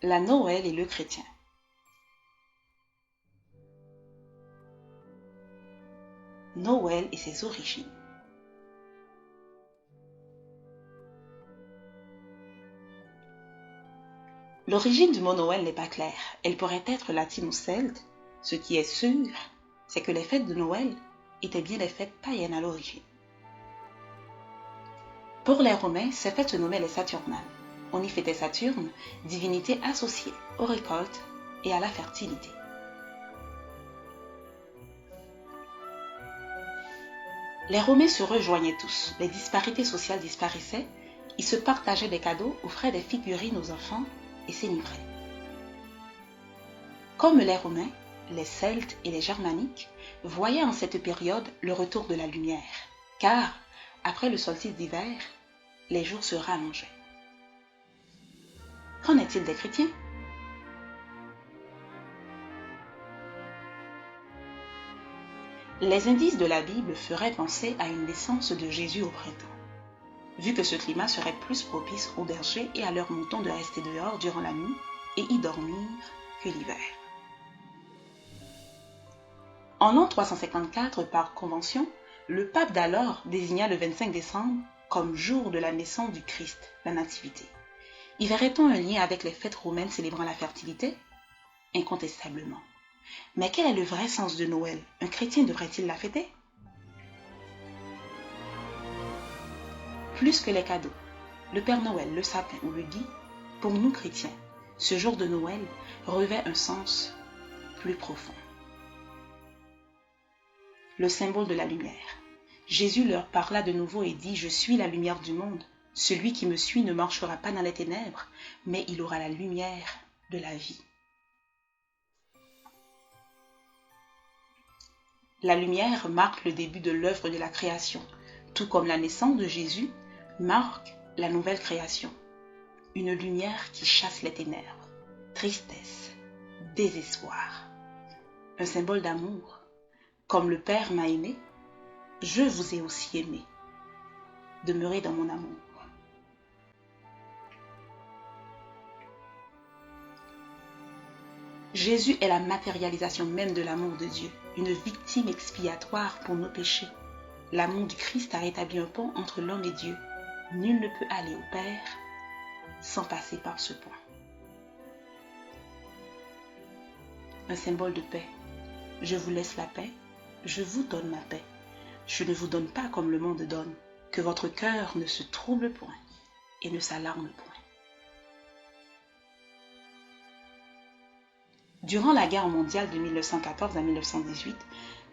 La Noël et le chrétien. Noël et ses origines. L'origine du mot Noël n'est pas claire. Elle pourrait être latine ou celte. Ce qui est sûr, c'est que les fêtes de Noël étaient bien des fêtes païennes à l'origine. Pour les Romains, ces fêtes se nommaient les Saturnales. On y fêtait Saturne, divinité associée aux récoltes et à la fertilité. Les Romains se rejoignaient tous, les disparités sociales disparaissaient, ils se partageaient des cadeaux, offraient des figurines aux enfants et célébraient. Comme les Romains, les Celtes et les Germaniques voyaient en cette période le retour de la lumière, car, après le solstice d'hiver, les jours se rallongeaient. Qu'en est-il des chrétiens? Les indices de la Bible feraient penser à une naissance de Jésus au printemps, vu que ce climat serait plus propice aux bergers et à leurs moutons de rester dehors durant la nuit et y dormir que l'hiver. En l'an 354, par convention, le pape d'alors désigna le 25 décembre comme jour de la naissance du Christ, la Nativité. Y verrait-on un lien avec les fêtes romaines célébrant la fertilité? Incontestablement. Mais quel est le vrai sens de Noël? Un chrétien devrait-il la fêter? Plus que les cadeaux, le Père Noël, le sapin ou le gui, pour nous chrétiens, ce jour de Noël revêt un sens plus profond. Le symbole de la lumière. Jésus leur parla de nouveau et dit « Je suis la lumière du monde. Celui qui me suit ne marchera pas dans les ténèbres, mais il aura la lumière de la vie. » La lumière marque le début de l'œuvre de la création, tout comme la naissance de Jésus marque la nouvelle création. Une lumière qui chasse les ténèbres, tristesse, désespoir. Un symbole d'amour. Comme le Père m'a aimé, je vous ai aussi aimé. Demeurez dans mon amour. Jésus est la matérialisation même de l'amour de Dieu, une victime expiatoire pour nos péchés. L'amour du Christ a rétabli un pont entre l'homme et Dieu. Nul ne peut aller au Père sans passer par ce pont. Un symbole de paix. Je vous laisse la paix, je vous donne ma paix. Je ne vous donne pas comme le monde donne, que votre cœur ne se trouble point et ne s'alarme point. Durant la guerre mondiale de 1914 à 1918,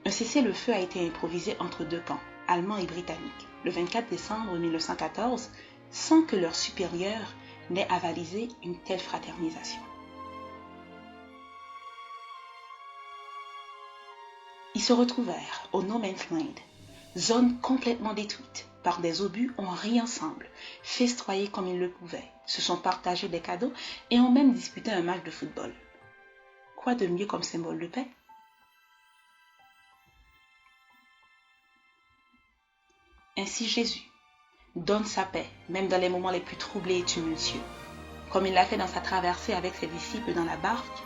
un cessez-le-feu a été improvisé entre deux camps, allemands et britanniques, le 24 décembre 1914, sans que leurs supérieurs n'aient avalisé une telle fraternisation. Ils se retrouvèrent au No Man's Land, zone complètement détruite, par des obus ont ri ensemble, festoyé comme ils le pouvaient, se sont partagés des cadeaux et ont même disputé un match de football. Quoi de mieux comme symbole de paix? Ainsi Jésus donne sa paix, même dans les moments les plus troublés et tumultueux. Comme il l'a fait dans sa traversée avec ses disciples dans la barque,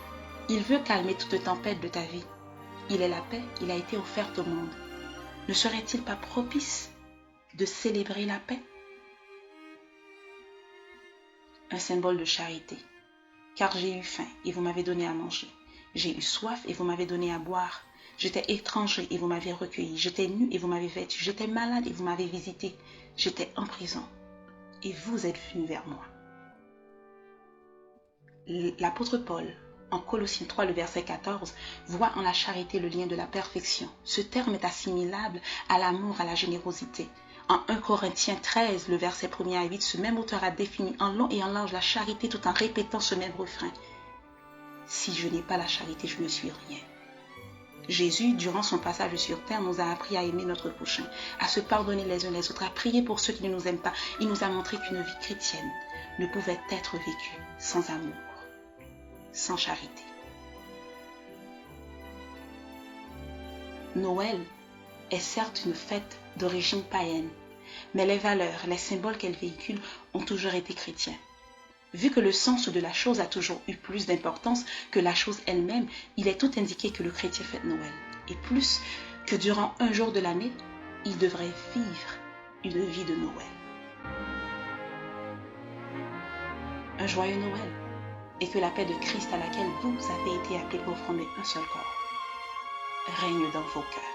il veut calmer toute tempête de ta vie. Il est la paix, il a été offerte au monde. Ne serait-il pas propice de célébrer la paix? Un symbole de charité. Car j'ai eu faim et vous m'avez donné à manger. J'ai eu soif et vous m'avez donné à boire. J'étais étranger et vous m'avez recueilli. J'étais nu et vous m'avez vêtu. J'étais malade et vous m'avez visité. J'étais en prison et vous êtes venu vers moi. L'apôtre Paul, en Colossiens 3, le verset 14, voit en la charité le lien de la perfection. Ce terme est assimilable à l'amour, à la générosité. En 1 Corinthiens 13, le verset 1er à 8, ce même auteur a défini en long et en large la charité tout en répétant ce même refrain. Si je n'ai pas la charité, je ne suis rien. Jésus, durant son passage sur terre, nous a appris à aimer notre prochain, à se pardonner les uns les autres, à prier pour ceux qui ne nous aiment pas. Il nous a montré qu'une vie chrétienne ne pouvait être vécue sans amour, sans charité. Noël est certes une fête d'origine païenne, mais les valeurs, les symboles qu'elle véhicule ont toujours été chrétiens. Vu que le sens de la chose a toujours eu plus d'importance que la chose elle-même, il est tout indiqué que le chrétien fête Noël. Et plus que durant un jour de l'année, il devrait vivre une vie de Noël. Un joyeux Noël, et que la paix de Christ à laquelle vous avez été appelés pour former un seul corps règne dans vos cœurs.